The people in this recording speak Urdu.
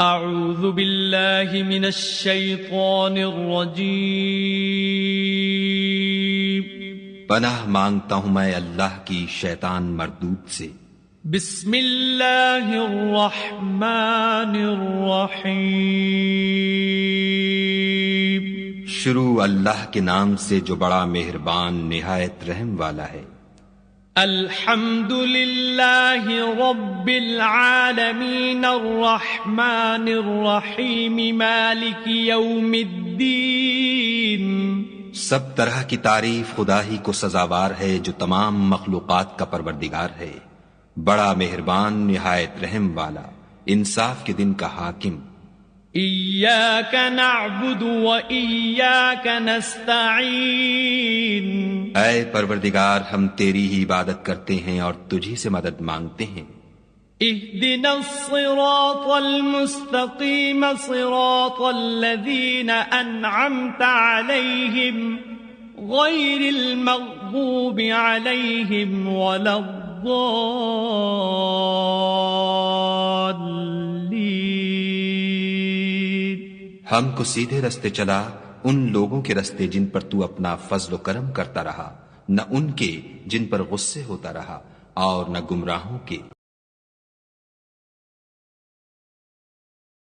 اعوذ باللہ من الشیطان الرجیم پناہ مانگتا ہوں میں اللہ کی شیطان مردود سے۔ بسم اللہ الرحمن الرحیم شروع اللہ کے نام سے جو بڑا مہربان نہایت رحم والا ہے۔ الحمد للہ رب العالمین الرحمن الرحیم مالک یوم الدین۔ سب طرح کی تعریف خدا ہی کو سزاوار ہے جو تمام مخلوقات کا پروردگار ہے، بڑا مہربان نہایت رحم والا، انصاف کے دن کا حاکم۔ ایاک نعبد و ایاک نستعین۔ اے پروردگار ہم تیری ہی عبادت کرتے ہیں اور تجھی سے مدد مانگتے ہیں۔ اہدنا الصراط المستقیم صراط الذین انعمت علیہم غیر المغضوب علیہم ولا الضالین۔ ہم کو سیدھے رستے چلا، ان لوگوں کے رستے جن پر تو اپنا فضل و کرم کرتا رہا، نہ ان کے جن پر غصے ہوتا رہا، اور نہ گمراہوں کے۔